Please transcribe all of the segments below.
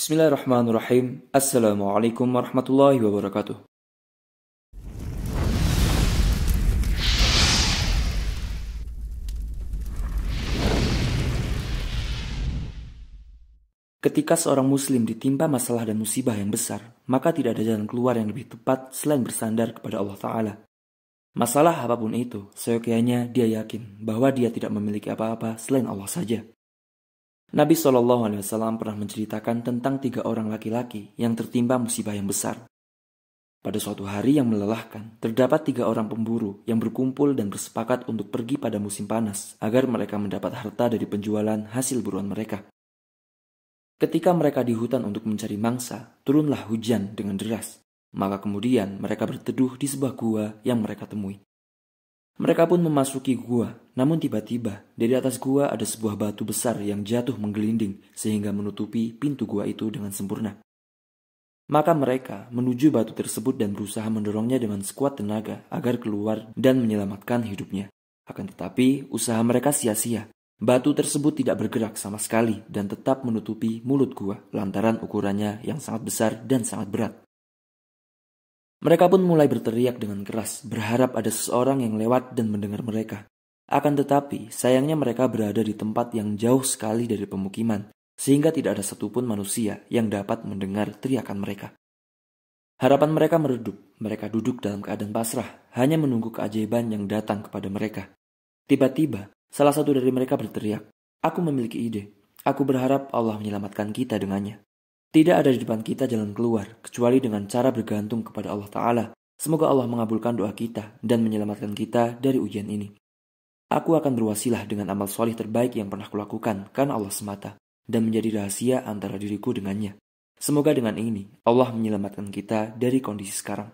Bismillahirrahmanirrahim. Assalamualaikum warahmatullahi wabarakatuh. Ketika seorang muslim ditimpa masalah dan musibah yang besar, maka tidak ada jalan keluar yang lebih tepat selain bersandar kepada Allah Ta'ala. Masalah apapun itu, seyogyanya dia yakin bahwa dia tidak memiliki apa-apa selain Allah saja. Nabi SAW pernah menceritakan tentang 3 orang laki-laki yang tertimpa musibah yang besar. Pada suatu hari yang melelahkan, terdapat 3 orang pemburu yang berkumpul dan bersepakat untuk pergi pada musim panas agar mereka mendapat harta dari penjualan hasil buruan mereka. Ketika mereka di hutan untuk mencari mangsa, turunlah hujan dengan deras. Maka kemudian mereka berteduh di sebuah gua yang mereka temui. Mereka pun memasuki gua, namun tiba-tiba dari atas gua ada sebuah batu besar yang jatuh menggelinding sehingga menutupi pintu gua itu dengan sempurna. Maka mereka menuju batu tersebut dan berusaha mendorongnya dengan sekuat tenaga agar keluar dan menyelamatkan hidupnya. Akan tetapi usaha mereka sia-sia. Batu tersebut tidak bergerak sama sekali dan tetap menutupi mulut gua lantaran ukurannya yang sangat besar dan sangat berat. Mereka pun mulai berteriak dengan keras, berharap ada seseorang yang lewat dan mendengar mereka. Akan tetapi, sayangnya mereka berada di tempat yang jauh sekali dari pemukiman, sehingga tidak ada satupun manusia yang dapat mendengar teriakan mereka. Harapan mereka meredup, mereka duduk dalam keadaan pasrah, hanya menunggu keajaiban yang datang kepada mereka. Tiba-tiba, salah satu dari mereka berteriak, "Aku memiliki ide. Aku berharap Allah menyelamatkan kita dengannya." Tidak ada di depan kita jalan keluar, kecuali dengan cara bergantung kepada Allah Ta'ala. Semoga Allah mengabulkan doa kita dan menyelamatkan kita dari ujian ini. Aku akan berwasilah dengan amal solih terbaik yang pernah kulakukan karena Allah semata, dan menjadi rahasia antara diriku dengannya. Semoga dengan ini, Allah menyelamatkan kita dari kondisi sekarang.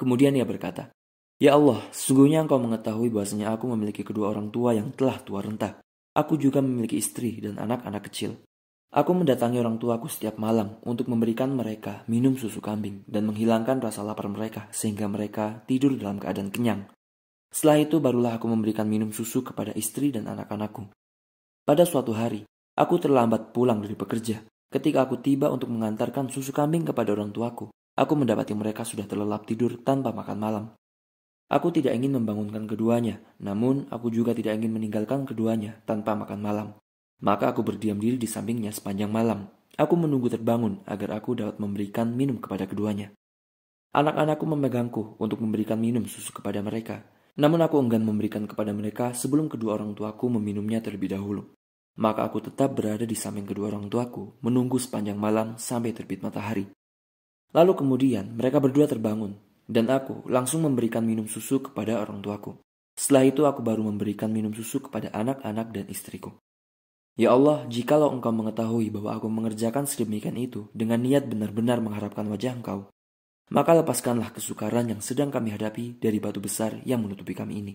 Kemudian ia berkata, "Ya Allah, sesungguhnya Engkau mengetahui bahwasanya aku memiliki kedua orang tua yang telah tua renta. Aku juga memiliki istri dan anak-anak kecil. Aku mendatangi orang tuaku setiap malam untuk memberikan mereka minum susu kambing dan menghilangkan rasa lapar mereka sehingga mereka tidur dalam keadaan kenyang. Setelah itu barulah aku memberikan minum susu kepada istri dan anak-anakku. Pada suatu hari, aku terlambat pulang dari bekerja. Ketika aku tiba untuk mengantarkan susu kambing kepada orang tuaku, aku mendapati mereka sudah terlelap tidur tanpa makan malam. Aku tidak ingin membangunkan keduanya, namun aku juga tidak ingin meninggalkan keduanya tanpa makan malam. Maka aku berdiam diri di sampingnya sepanjang malam. Aku menunggu terbangun agar aku dapat memberikan minum kepada keduanya. Anak-anakku memegangku untuk memberikan minum susu kepada mereka. Namun aku enggan memberikan kepada mereka sebelum kedua orang tuaku meminumnya terlebih dahulu. Maka aku tetap berada di samping kedua orang tuaku, menunggu sepanjang malam sampai terbit matahari. Lalu kemudian mereka berdua terbangun, dan aku langsung memberikan minum susu kepada orang tuaku. Setelah itu aku baru memberikan minum susu kepada anak-anak dan istriku. Ya Allah, jikalau Engkau mengetahui bahwa aku mengerjakan sedemikian itu dengan niat benar-benar mengharapkan wajah Engkau, maka lepaskanlah kesukaran yang sedang kami hadapi dari batu besar yang menutupi kami ini.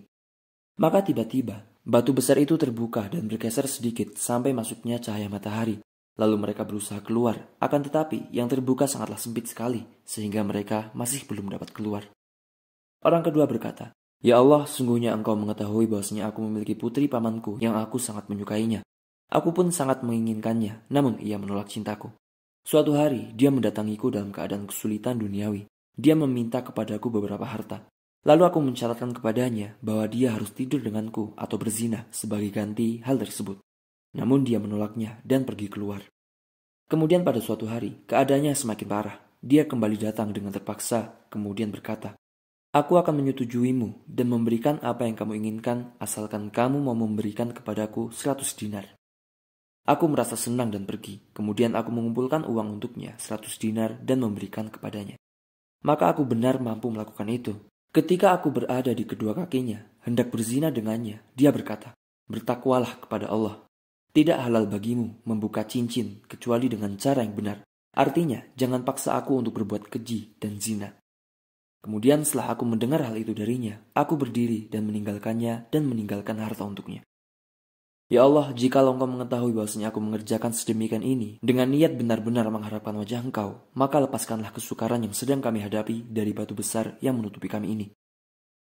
Maka tiba-tiba, batu besar itu terbuka dan bergeser sedikit sampai masuknya cahaya matahari. Lalu mereka berusaha keluar, akan tetapi yang terbuka sangatlah sempit sekali, sehingga mereka masih belum dapat keluar. Orang kedua berkata, "Ya Allah, sungguhnya Engkau mengetahui bahwasanya aku memiliki putri pamanku yang aku sangat menyukainya. Aku pun sangat menginginkannya, namun ia menolak cintaku. Suatu hari, dia mendatangiku dalam keadaan kesulitan duniawi. Dia meminta kepadaku beberapa harta. Lalu aku mensyaratkan kepadanya bahwa dia harus tidur denganku atau berzina sebagai ganti hal tersebut. Namun dia menolaknya dan pergi keluar. Kemudian pada suatu hari, keadaannya semakin parah. Dia kembali datang dengan terpaksa, kemudian berkata, 'Aku akan menyetujuimu dan memberikan apa yang kamu inginkan asalkan kamu mau memberikan kepadaku 100 dinar.' Aku merasa senang dan pergi. Kemudian aku mengumpulkan uang untuknya 100 dinar dan memberikan kepadanya. Maka aku benar mampu melakukan itu. Ketika aku berada di kedua kakinya, hendak berzina dengannya, dia berkata, 'Bertakwalah kepada Allah. Tidak halal bagimu membuka cincin kecuali dengan cara yang benar. Artinya, jangan paksa aku untuk berbuat keji dan zina.' Kemudian setelah aku mendengar hal itu darinya, aku berdiri dan meninggalkannya dan meninggalkan harta untuknya. Ya Allah, jikalau Engkau mengetahui bahwasanya aku mengerjakan sedemikian ini dengan niat benar-benar mengharapkan wajah Engkau, maka lepaskanlah kesukaran yang sedang kami hadapi dari batu besar yang menutupi kami ini.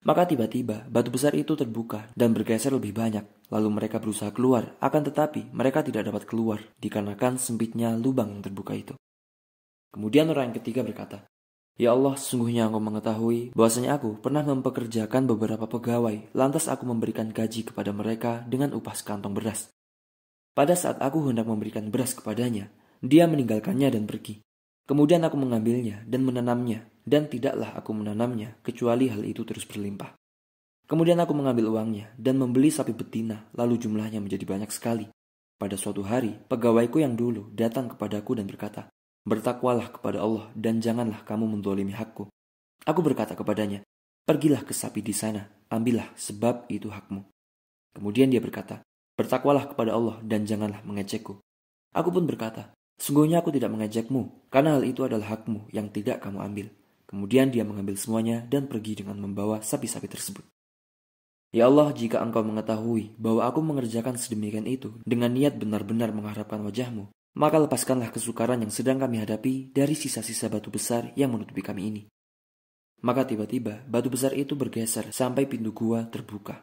Maka tiba-tiba batu besar itu terbuka dan bergeser lebih banyak. Lalu mereka berusaha keluar, akan tetapi mereka tidak dapat keluar dikarenakan sempitnya lubang yang terbuka itu. Kemudian orang yang ketiga berkata, "Ya Allah, sesungguhnya Engkau mengetahui bahwasanya aku pernah mempekerjakan beberapa pegawai, lantas aku memberikan gaji kepada mereka dengan upah sekantong beras. Pada saat aku hendak memberikan beras kepadanya, dia meninggalkannya dan pergi. Kemudian aku mengambilnya dan menanamnya, dan tidaklah aku menanamnya kecuali hal itu terus berlimpah. Kemudian aku mengambil uangnya dan membeli sapi betina, lalu jumlahnya menjadi banyak sekali. Pada suatu hari, pegawaiku yang dulu datang kepadaku dan berkata, 'Bertakwalah kepada Allah dan janganlah kamu mendolimi hakku.' Aku berkata kepadanya, 'Pergilah ke sapi di sana, ambillah sebab itu hakmu.' Kemudian dia berkata, 'Bertakwalah kepada Allah dan janganlah mengejekku.' Aku pun berkata, 'Sungguhnya aku tidak mengejekmu, karena hal itu adalah hakmu yang tidak kamu ambil.' Kemudian dia mengambil semuanya dan pergi dengan membawa sapi-sapi tersebut. Ya Allah, jika Engkau mengetahui bahwa aku mengerjakan sedemikian itu dengan niat benar-benar mengharapkan wajah-Mu, maka lepaskanlah kesukaran yang sedang kami hadapi dari sisa-sisa batu besar yang menutupi kami ini." Maka tiba-tiba batu besar itu bergeser sampai pintu gua terbuka.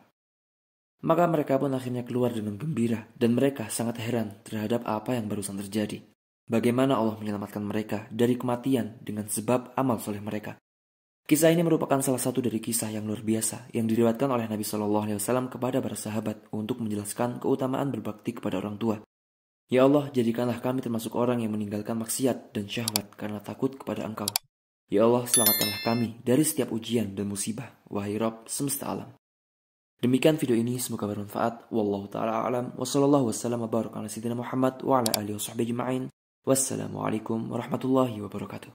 Maka mereka pun akhirnya keluar dengan gembira dan mereka sangat heran terhadap apa yang barusan terjadi. Bagaimana Allah menyelamatkan mereka dari kematian dengan sebab amal soleh mereka. Kisah ini merupakan salah satu dari kisah yang luar biasa yang diriwayatkan oleh Nabi SAW kepada para sahabat untuk menjelaskan keutamaan berbakti kepada orang tua. Ya Allah, jadikanlah kami termasuk orang yang meninggalkan maksiat dan syahwat karena takut kepada Engkau. Ya Allah, selamatkanlah kami dari setiap ujian dan musibah, wahai Rabb semesta alam. Demikian video ini, semoga bermanfaat. Wallahu ta'ala a'lam. Wassallallahu wassalam wa baraka ala sayyidina Muhammad wa ala alihi wa sahbihi ajma'in. Wassalamualaikum warahmatullahi wabarakatuh.